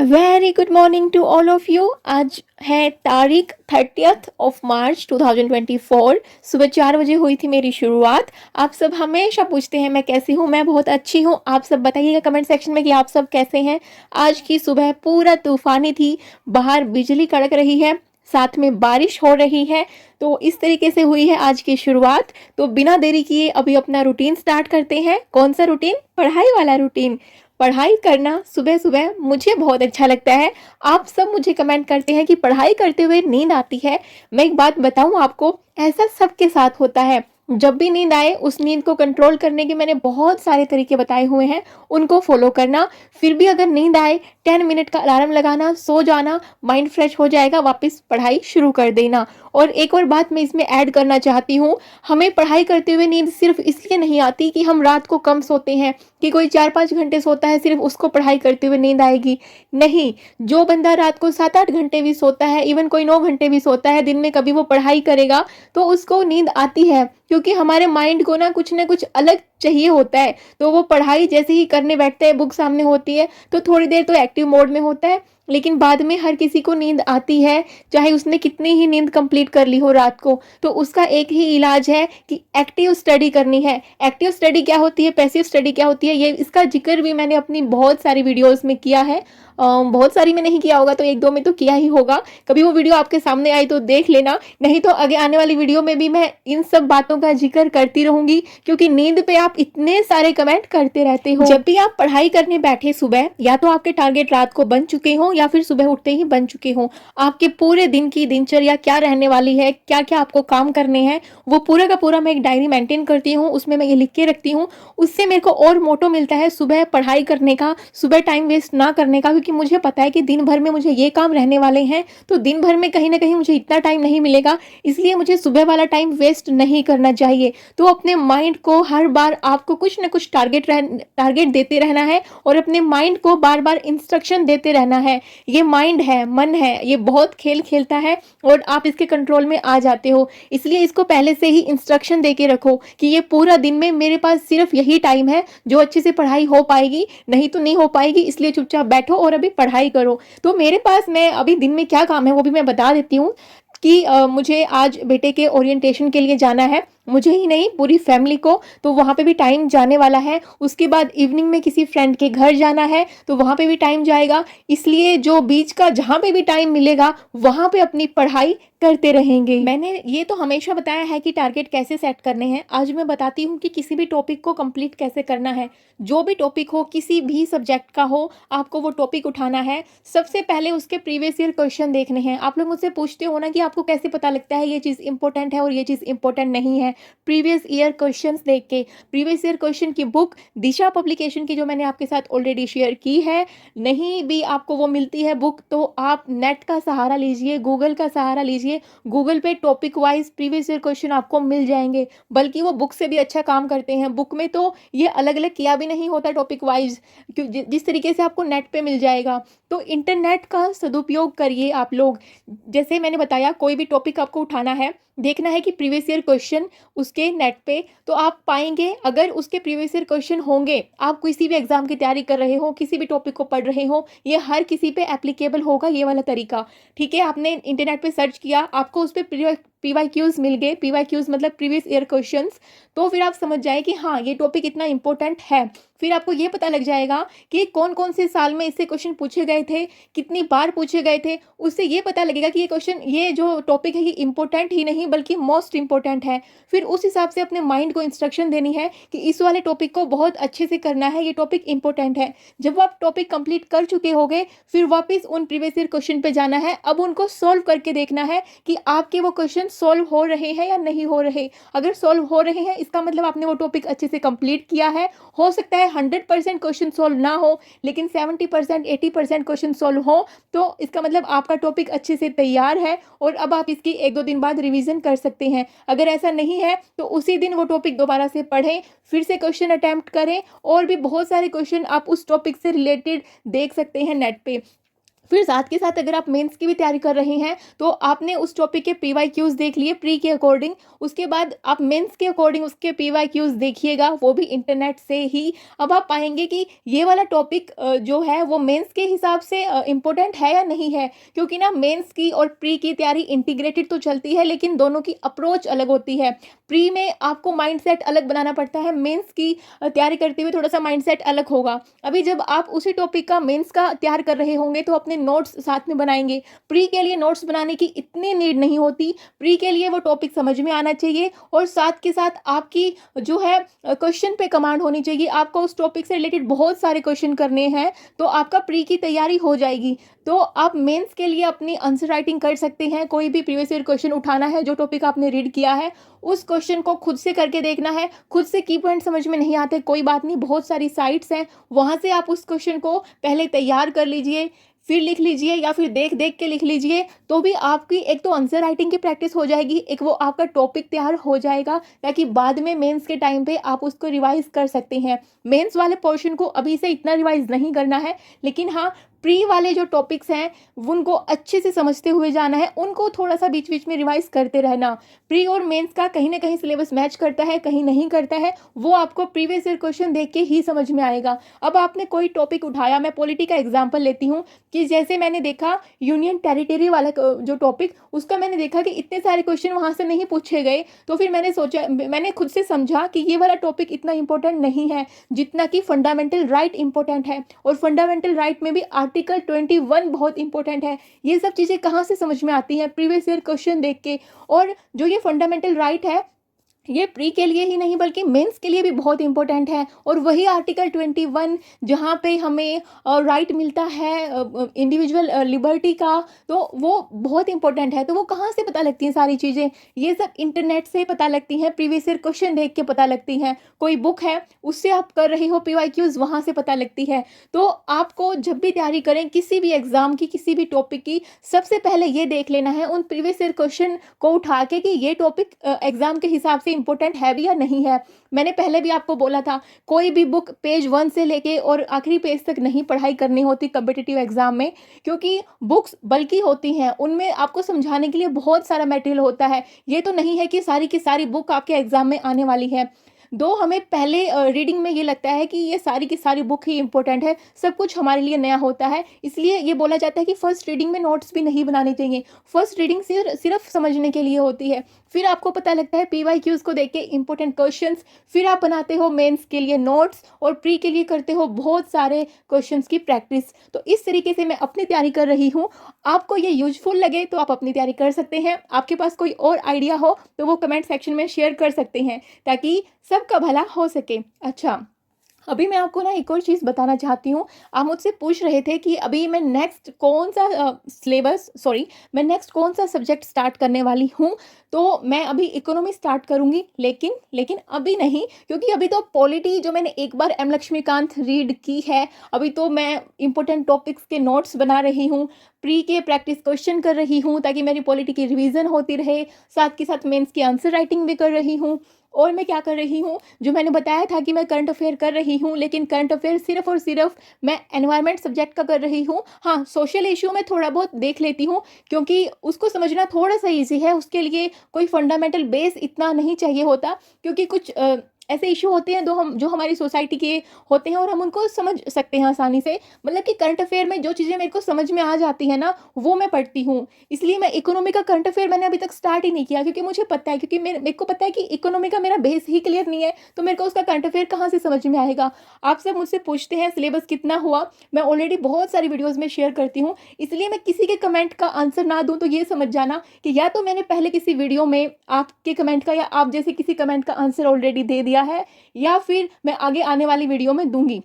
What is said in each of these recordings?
Very good morning to all of you. आज है तारीख 30 मार्च 2024। सुबह 4 बजे हुई थी मेरी शुरुआत। आप सब हमेशा पूछते हैं मैं कैसी हूँ। मैं बहुत अच्छी हूँ। आप सब बताइएगा कमेंट सेक्शन में कि आप सब कैसे हैं। आज की सुबह पूरा तूफानी थी। बाहर बिजली कड़क रही है, साथ में बारिश हो रही है। तो इस तरीके से हुई है आज की शुरुआत। तो बिना देरी किए अभी अपना रूटीन स्टार्ट करते हैं। कौन सा रूटीन? पढ़ाई वाला रूटीन। पढ़ाई करना सुबह सुबह मुझे बहुत अच्छा लगता है। आप सब मुझे कमेंट करते हैं कि पढ़ाई करते हुए नींद आती है। मैं एक बात बताऊं आपको, ऐसा सबके साथ होता है। जब भी नींद आए उस नींद को कंट्रोल करने के मैंने बहुत सारे तरीके बताए हुए हैं, उनको फॉलो करना। फिर भी अगर नींद आए 10 मिनट का अलार्म लगाना, सो जाना, माइंड फ्रेश हो जाएगा, वापस पढ़ाई शुरू कर देना। और एक और बात मैं इसमें ऐड करना चाहती हूँ, हमें पढ़ाई करते हुए नींद सिर्फ इसलिए नहीं आती कि हम रात को कम सोते हैं, कि कोई 4-5 घंटे सोता है सिर्फ उसको पढ़ाई करते हुए नींद आएगी। नहीं, जो बंदा रात को 7-8 घंटे भी सोता है, इवन कोई 9 घंटे भी सोता है, दिन में कभी वो पढ़ाई करेगा तो उसको नींद आती है। क्योंकि हमारे माइंड को ना कुछ अलग चाहिए होता है। तो वो पढ़ाई जैसे ही करने बैठते हैं, बुक सामने होती है तो थोड़ी देर तो एक्टिव मोड में होता है, लेकिन बाद में हर किसी को नींद आती है, चाहे उसने कितनी ही नींद कंप्लीट कर ली हो रात को। तो उसका एक ही इलाज है कि एक्टिव स्टडी करनी है। एक्टिव स्टडी क्या होती है, पैसिव स्टडी क्या होती है, ये इसका जिक्र भी मैंने अपनी बहुत सारी वीडियोस में किया है। बहुत सारी में नहीं किया होगा तो एक दो में तो किया ही होगा। कभी वो वीडियो आपके सामने आई तो देख लेना, नहीं तो आगे आने वाली वीडियो में भी मैं इन सब बातों का जिक्र करती रहूंगी। क्योंकि नींद पे आप इतने सारे कमेंट करते रहते हो। जब भी आप पढ़ाई करने बैठे सुबह, या तो आपके टारगेट रात को बन चुके हो या फिर सुबह उठते ही बन चुके हो। आपके पूरे दिन की दिनचर्या क्या रहने वाली है, क्या क्या आपको काम करने हैं, वो पूरा का पूरा मैं एक डायरी मेंटेन करती हूँ, उसमें मैं ये लिख के रखती हूँ। उससे मेरे को और मोटो मिलता है सुबह पढ़ाई करने का, सुबह टाइम वेस्ट ना करने का। क्योंकि मुझे पता है कि दिन भर में मुझे ये काम रहने वाले हैं, तो दिन भर में कहीं ना कहीं मुझे इतना टाइम नहीं मिलेगा, इसलिए मुझे सुबह वाला टाइम वेस्ट नहीं करना चाहिए। तो अपने माइंड को हर बार आपको कुछ ना कुछ टारगेट देते रहना है, और अपने माइंड को बार बार इंस्ट्रक्शन देते रहना है। ये माइंड है, मन है, ये बहुत खेल खेलता है और आप इसके कंट्रोल में आ जाते हो। इसलिए इसको पहले से ही इंस्ट्रक्शन दे के रखो कि ये पूरा दिन में मेरे पास सिर्फ यही टाइम है जो अच्छे से पढ़ाई हो पाएगी, नहीं तो नहीं हो पाएगी, इसलिए चुपचाप बैठो और अभी पढ़ाई करो। तो मेरे पास मैं अभी दिन में क्या काम है वो भी मैं बता देती हूँ कि मुझे आज बेटे के ओरिएंटेशन के लिए जाना है, मुझे ही नहीं पूरी फैमिली को। तो वहाँ पे भी टाइम जाने वाला है। उसके बाद इवनिंग में किसी फ्रेंड के घर जाना है, तो वहाँ पे भी टाइम जाएगा। इसलिए जो बीच का जहाँ पे भी टाइम मिलेगा वहाँ पे अपनी पढ़ाई करते रहेंगे। मैंने ये तो हमेशा बताया है कि टारगेट कैसे सेट करने हैं। आज मैं बताती हूँ कि किसी भी टॉपिक को कंप्लीट कैसे करना है। जो भी टॉपिक हो, किसी भी सब्जेक्ट का हो, आपको वो टॉपिक उठाना है। सबसे पहले उसके प्रीवियस ईयर क्वेश्चन देखने हैं। आप लोग मुझसे पूछते हो ना कि आपको कैसे पता लगता है ये चीज़ इंपॉर्टेंट है और ये चीज़ इंपॉर्टेंट नहीं है। प्रीवियस ईयर क्वेश्चंस देख के, प्रीवियस ईयर क्वेश्चन की बुक दिशा पब्लिकेशन की जो मैंने आपके साथ ऑलरेडी शेयर की है, नहीं भी आपको वो मिलती है बुक तो आप नेट का सहारा लीजिए, गूगल का सहारा लीजिए। गूगल पे topic wise previous year question आपको मिल जाएंगे, बल्कि वो बुक से भी अच्छा काम करते हैं। बुक में तो ये अलग अलग किया भी नहीं होता टॉपिक वाइज, जिस तरीके से आपको नेट पे मिल जाएगा। तो इंटरनेट का सदुपयोग करिए आप लोग। जैसे मैंने बताया, कोई भी टॉपिक आपको उठाना है, देखना है कि प्रीवियस ईयर क्वेश्चन उसके नेट पे तो आप पाएंगे। अगर उसके प्रीवियस ईयर क्वेश्चन होंगे, आप किसी भी एग्जाम की तैयारी कर रहे हो, किसी भी टॉपिक को पढ़ रहे हो, ये हर किसी पे एप्लीकेबल होगा ये वाला तरीका। ठीक है, आपने इंटरनेट पे सर्च किया, आपको उस पर PYQs मिल गए। PYQs मतलब प्रीवियस ईयर क्वेश्चंस। तो फिर आप समझ जाए कि हाँ ये टॉपिक इतना इंपॉर्टेंट है। फिर आपको ये पता लग जाएगा कि कौन कौन से साल में इससे क्वेश्चन पूछे गए थे, कितनी बार पूछे गए थे। उससे ये पता लगेगा कि ये क्वेश्चन, ये जो टॉपिक है ये इंपॉर्टेंट ही नहीं बल्कि मोस्ट इंपॉर्टेंट है। फिर उस हिसाब से अपने माइंड को इंस्ट्रक्शन देनी है कि इस वाले टॉपिक को बहुत अच्छे से करना है, ये टॉपिक इंपॉर्टेंट है। जब आप टॉपिक कंप्लीट कर चुके होगे, फिर वापस उन प्रीवियस ईयर क्वेश्चन पे जाना है। अब उनको सोल्व करके देखना है कि आपके वो क्वेश्चन सोल्व हो रहे हैं या नहीं हो रहे। अगर सोल्व हो रहे हैं, इसका मतलब आपने वो टॉपिक अच्छे से कंप्लीट किया है। हो सकता है 100% क्वेश्चन सोल्व ना हो, लेकिन 70% 80% क्वेश्चन सोल्व हो, तो इसका मतलब आपका टॉपिक अच्छे से तैयार है और अब आप इसकी 1-2 दिन बाद रिवीजन कर सकते हैं। अगर ऐसा नहीं है तो उसी दिन वो टॉपिक दोबारा से पढ़ें, फिर से क्वेश्चन अटेम्प्ट करें, और भी बहुत सारे क्वेश्चन आप उस टॉपिक से रिलेटेड देख सकते हैं नेट पे। फिर साथ के साथ अगर आप मेंस की भी तैयारी कर रहे हैं तो आपने उस टॉपिक के पीवाईक्यूज देख लिए प्री के अकॉर्डिंग, उसके बाद आप मेंस के अकॉर्डिंग उसके पीवाईक्यूज देखिएगा, वो भी इंटरनेट से ही। अब आप पाएंगे कि ये वाला टॉपिक जो है वो मेंस के हिसाब से इम्पोर्टेंट है या नहीं है, क्योंकि ना मेंस की और प्री की तैयारी इंटीग्रेटेड तो चलती है लेकिन दोनों की अप्रोच अलग होती है। प्री में आपको माइंडसेट अलग बनाना पड़ता है, मेंस की तैयारी करते हुए थोड़ा सा माइंडसेट अलग होगा। अभी जब आप उसी टॉपिक का मेंस का तैयार कर रहे होंगे तो अपने नोट्स साथ में बनाएंगे। प्री के लिए नोट्स बनाने की इतनी नीड नहीं होती, प्री के लिए वो टॉपिक समझ में आना चाहिए और साथ के साथ आपकी जो है क्वेश्चन पे कमांड होनी चाहिए। आपको उस टॉपिक से रिलेटेड बहुत सारे क्वेश्चन करने हैं तो आपका प्री की तैयारी हो जाएगी। तो आप मेंस के लिए अपनी आंसर राइटिंग कर सकते हैं। कोई भी प्रीवियस ईयर क्वेश्चन उठाना है, जो टॉपिक आपने रीड किया है उस क्वेश्चन को खुद से करके देखना है। खुद से की पॉइंट समझ में नहीं आते कोई बात नहीं, बहुत सारी साइट्स हैं, वहां से आप उस क्वेश्चन को पहले तैयार कर लीजिए, फिर लिख लीजिए या फिर देख देख के लिख लीजिए। तो भी आपकी एक तो आंसर राइटिंग की प्रैक्टिस हो जाएगी, एक वो आपका टॉपिक तैयार हो जाएगा, ताकि बाद में मेंस के टाइम पे आप उसको रिवाइज कर सकते हैं। मेंस वाले पोर्शन को अभी से इतना रिवाइज नहीं करना है, लेकिन हाँ प्री वाले जो टॉपिक्स हैं उनको अच्छे से समझते हुए जाना है, उनको थोड़ा सा बीच बीच में रिवाइज करते रहना। प्री और मेंस का कहीं ना कहीं सिलेबस मैच करता है, कहीं नहीं करता है, वो आपको प्रीवियस ईयर क्वेश्चन देख के ही समझ में आएगा। अब आपने कोई टॉपिक उठाया, मैं पॉलिटी का एग्जाम्पल लेती हूँ कि जैसे मैंने देखा यूनियन टेरिटरी वाला जो टॉपिक, उसका मैंने देखा कि इतने सारे क्वेश्चन वहाँ से नहीं पूछे गए, तो फिर मैंने सोचा, मैंने खुद से समझा कि ये वाला टॉपिक इतना इंपॉर्टेंट नहीं है जितना कि फंडामेंटल राइट इंपॉर्टेंट है, और फंडामेंटल राइट में भी आर्टिकल 21 बहुत इंपॉर्टेंट है। ये सब चीज़ें कहाँ से समझ में आती हैं? प्रीवियस ईयर क्वेश्चन देख के। और जो ये फंडामेंटल राइट है ये प्री के लिए ही नहीं बल्कि मेंस के लिए भी बहुत इंपॉर्टेंट है, और वही आर्टिकल 21 जहाँ पे हमें राइट मिलता है इंडिविजुअल लिबर्टी का, तो वो बहुत इंपॉर्टेंट है। तो वो कहाँ से पता लगती हैं सारी चीज़ें? ये सब इंटरनेट से पता लगती हैं, प्रीवियस ईयर क्वेश्चन देख के पता लगती हैं। कोई बुक है उससे आप कर रहे हो पीवाईक्यूज, वहाँ से पता लगती है। तो आपको जब भी तैयारी करें किसी भी एग्जाम की, किसी भी टॉपिक की, सबसे पहले ये देख लेना है उन प्रीवियस ईयर क्वेश्चन को उठा के कि ये टॉपिक एग्जाम के हिसाब से इंपॉर्टेंट है भी या नहीं है। मैंने पहले भी आपको बोला था, कोई भी बुक पेज 1 से लेके और आखिरी पेज तक नहीं पढ़ाई करनी होती कॉम्पिटिटिव एग्जाम में, क्योंकि बुक्स बल्कि होती हैं, उनमें आपको समझाने के लिए बहुत सारा मटेरियल होता है। ये तो नहीं है कि सारी की सारी बुक आपके एग्जाम में आने वाली है। दो हमें पहले रीडिंग में ये लगता है कि ये सारी की सारी बुक ही इंपॉर्टेंट है, सब कुछ हमारे लिए नया होता है, इसलिए ये बोला जाता है कि फर्स्ट रीडिंग में नोट्स भी नहीं बनाने चाहिए। फर्स्ट रीडिंग सिर्फ समझने के लिए होती है। फिर आपको पता लगता है पीवाईक्यूज को देख के इंपॉर्टेंट क्वेश्चंस, फिर आप बनाते हो मेंस के लिए नोट्स और प्री के लिए करते हो बहुत सारे क्वेश्चंस की प्रैक्टिस। तो इस तरीके से मैं अपनी तैयारी कर रही हूँ। आपको ये यूजफुल लगे तो आप अपनी तैयारी कर सकते हैं। आपके पास कोई और आइडिया हो तो वो कमेंट सेक्शन में शेयर कर सकते हैं, ताकि सबका भला हो सके। अच्छा, अभी मैं आपको ना एक और चीज़ बताना चाहती हूँ। आप मुझसे पूछ रहे थे कि अभी मैं नेक्स्ट कौन सा मैं नेक्स्ट कौन सा सब्जेक्ट स्टार्ट करने वाली हूँ। तो मैं अभी इकोनॉमी स्टार्ट करूँगी, लेकिन अभी नहीं, क्योंकि अभी तो पॉलिटी जो मैंने एक बार एम लक्ष्मीकांत रीड की है, अभी तो मैं इंपॉर्टेंट टॉपिक्स के नोट्स बना रही हूँ, प्री के प्रैक्टिस क्वेश्चन कर रही हूँ ताकि मेरी पॉलिटी की रिवीजन होती रहे, साथ के साथ मेंस की आंसर राइटिंग भी कर रही हूँ। और मैं क्या कर रही हूँ, जो मैंने बताया था कि मैं करंट अफेयर कर रही हूँ, लेकिन करंट अफेयर सिर्फ और सिर्फ मैं एनवायरनमेंट सब्जेक्ट का कर रही हूँ। हाँ, सोशल इशू में थोड़ा बहुत देख लेती हूँ, क्योंकि उसको समझना थोड़ा सा ईजी है, उसके लिए कोई फंडामेंटल बेस इतना नहीं चाहिए होता, क्योंकि कुछ ऐसे इशू होते हैं जो हमारी सोसाइटी के होते हैं और हम उनको समझ सकते हैं आसानी से। मतलब कि करंट अफेयर में जो चीज़ें मेरे को समझ में आ जाती है ना, वो मैं पढ़ती हूँ। इसलिए मैं इकोनॉमी का करंट अफेयर मैंने अभी तक स्टार्ट ही नहीं किया, क्योंकि मुझे पता है, क्योंकि मेरे को पता है कि इकोनॉमी का मेरा बेस ही क्लियर नहीं है, तो मेरे को उसका करंट अफेयर कहाँ से समझ में आएगा। आप सब मुझसे पूछते हैं सिलेबस कितना हुआ, मैं ऑलरेडी बहुत सारी वीडियोज़ में शेयर करती हूँ, इसलिए मैं किसी के कमेंट का आंसर ना दूँ तो ये समझ जाना कि या तो मैंने पहले किसी वीडियो में आपके कमेंट का या आप जैसे किसी कमेंट का आंसर ऑलरेडी दे दिया है, या फिर मैं आगे आने वाली वीडियो में दूंगी।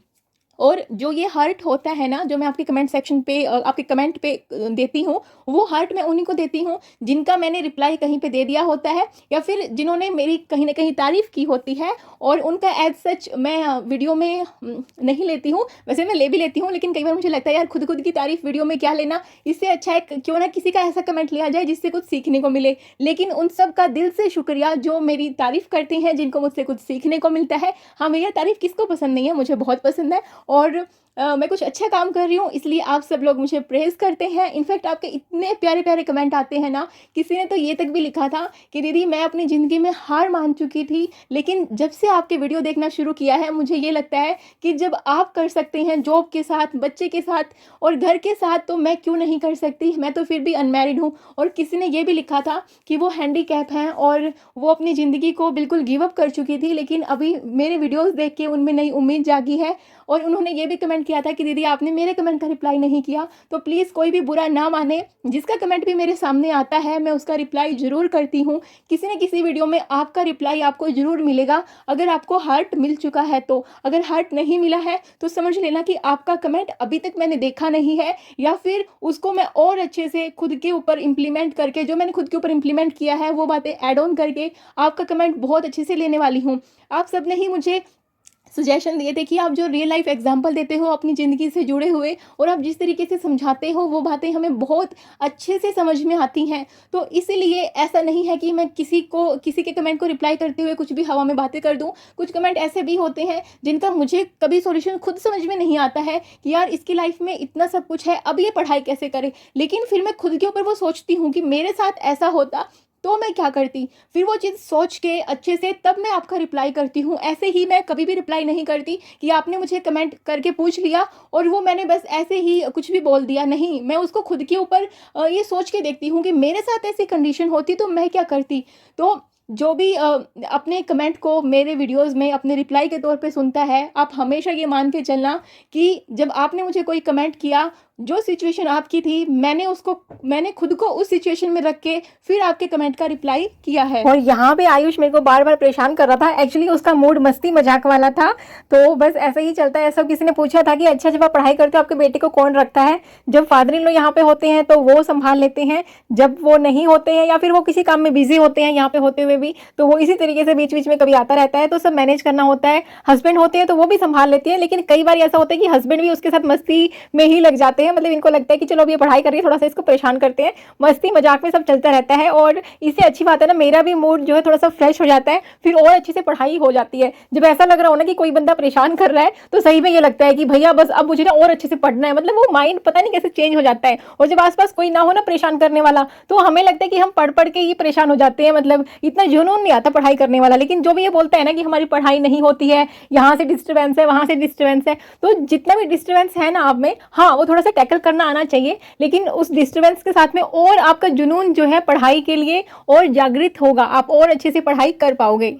और जो ये हर्ट होता है ना, जो मैं आपके कमेंट सेक्शन पे आपके कमेंट पे देती हूँ, वो हर्ट मैं उन्हीं को देती हूँ जिनका मैंने रिप्लाई कहीं पे दे दिया होता है, या फिर जिन्होंने मेरी कहीं ना कहीं तारीफ़ की होती है, और उनका एज सच मैं वीडियो में नहीं लेती हूँ। वैसे मैं ले भी लेती हूँ, लेकिन कई बार मुझे लगता है यार खुद की तारीफ़ वीडियो में क्या लेना, इससे अच्छा है क्यों ना किसी का ऐसा कमेंट लिया जाए जिससे कुछ सीखने को मिले। लेकिन उन सब का दिल से शुक्रिया जो मेरी तारीफ़ करते हैं, जिनको मुझसे कुछ सीखने को मिलता है। हाँ भैया, तारीफ़ किसको पसंद नहीं है, मुझे बहुत पसंद है। और मैं कुछ अच्छा काम कर रही हूँ, इसलिए आप सब लोग मुझे प्रेज़ करते हैं। इनफैक्ट आपके इतने प्यारे-प्यारे कमेंट आते हैं ना, किसी ने तो ये तक भी लिखा था कि दीदी मैं अपनी ज़िंदगी में हार मान चुकी थी, लेकिन जब से आपके वीडियो देखना शुरू किया है, मुझे ये लगता है कि जब आप कर सकते हैं जॉब के साथ, बच्चे के साथ और घर के साथ, तो मैं क्यों नहीं कर सकती? मैं तो फिर भी अनमैरिड हूँ। और किसी ने ये भी लिखा था कि वो हैंडीकैप हैं और वो अपनी ज़िंदगी को बिल्कुल गिव अप कर चुकी थी, लेकिन अभी मेरे वीडियोज़ देख के उनमें नई उम्मीद जागी है। और उन्होंने ये भी कमेंट किया था कि दीदी आपने मेरे कमेंट का रिप्लाई नहीं किया। तो प्लीज़ कोई भी बुरा ना माने, जिसका कमेंट भी मेरे सामने आता है मैं उसका रिप्लाई ज़रूर करती हूँ। किसी न किसी वीडियो में आपका रिप्लाई आपको ज़रूर मिलेगा, अगर आपको हार्ट मिल चुका है तो। अगर हार्ट नहीं मिला है तो समझ लेना कि आपका कमेंट अभी तक मैंने देखा नहीं है, या फिर उसको मैं और अच्छे से खुद के ऊपर इम्प्लीमेंट करके, जो मैंने खुद के ऊपर इम्प्लीमेंट किया है वो बातें ऐड ऑन करके आपका कमेंट बहुत अच्छे से लेने वाली हूँ। आप सब ने ही मुझे सजेशन दिए थे कि आप जो रियल लाइफ एग्जांपल देते हो अपनी ज़िंदगी से जुड़े हुए, और आप जिस तरीके से समझाते हो वो बातें हमें बहुत अच्छे से समझ में आती हैं। तो इसीलिए ऐसा नहीं है कि मैं किसी के कमेंट को रिप्लाई करते हुए कुछ भी हवा में बातें कर दूं। कुछ कमेंट ऐसे भी होते हैं जिनका मुझे कभी सॉल्यूशन खुद समझ में नहीं आता है कि यार इसकी लाइफ में इतना सब कुछ है, अब ये पढ़ाई कैसे करे। लेकिन फिर मैं खुद के ऊपर वो सोचती हूँ कि मेरे साथ ऐसा होता तो मैं क्या करती, फिर वो चीज़ सोच के अच्छे से तब मैं आपका रिप्लाई करती हूँ। ऐसे ही मैं कभी भी रिप्लाई नहीं करती कि आपने मुझे कमेंट करके पूछ लिया और वो मैंने बस ऐसे ही कुछ भी बोल दिया। नहीं, मैं उसको खुद के ऊपर ये सोच के देखती हूँ कि मेरे साथ ऐसी कंडीशन होती तो मैं क्या करती। तो जो भी अपने कमेंट को मेरे वीडियोस में अपने रिप्लाई के तौर पे सुनता है, आप हमेशा ये मान के चलना कि जब आपने मुझे कोई कमेंट किया, जो सिचुएशन आपकी थी, मैंने खुद को उस सिचुएशन में रख के फिर आपके कमेंट का रिप्लाई किया है। और यहाँ पे आयुष मेरे को बार बार परेशान कर रहा था। एक्चुअली उसका मूड मस्ती मजाक वाला था, तो बस ऐसे ही चलता है। ऐसा किसी ने पूछा था कि अच्छा जब आप पढ़ाई करते हो आपके बेटे को कौन रखता है? जब फादर इन लॉ यहाँ पे होते हैं तो वो संभाल लेते हैं, जब वो नहीं होते हैं या फिर वो किसी काम में बिजी होते हैं यहाँ पे होते हुए भी, तो वो इसी तरीके से बीच बीच में कभी आता रहता है, तो सब मैनेज करना होता है। हस्बैंड होते हैं तो वो भी संभाल लेते हैं, लेकिन कई बार ऐसा होता है कि हस्बैंड भी उसके साथ मस्ती में ही लग जाते हैं। मतलब इनको लगता है कि चलो अब ये पढ़ाई कर रही है, थोड़ा सा इसको परेशान करते हैं। मस्ती मजाक में सब चलता रहता है, और इससे अच्छी बात है ना, मेरा भी मूड जो है थोड़ा सा फ्रेश हो जाता है, फिर और अच्छे से पढ़ाई हो जाती है। जब ऐसा लग रहा हो ना कि कोई बंदा परेशान कर रहा है, तो सही में ये लगता है कि भैया बस अब मुझे ना और अच्छे से पढ़ना है। मतलब वो माइंड पता नहीं कैसे चेंज हो जाता है। और जब आसपास कोई ना हो ना परेशान करने वाला, तो हमें लगता है कि हम पढ़ पढ़ के ही परेशान हो जाते हैं। मतलब इतना जुनून नहीं आता पढ़ाई करने वाला। लेकिन जो भी ये बोलता है ना कि हमारी पढ़ाई नहीं होती है, यहाँ से डिस्टर्बेंस है, वहां से डिस्टर्बेंस है, तो जितना भी डिस्टर्बेंस है ना आप में, हाँ वो थोड़ा सा टैकल करना आना चाहिए। लेकिन उस डिस्टर्बेंस के साथ में और आपका जुनून जो है पढ़ाई के लिए और जागृत होगा, आप और अच्छे से पढ़ाई कर पाओगे।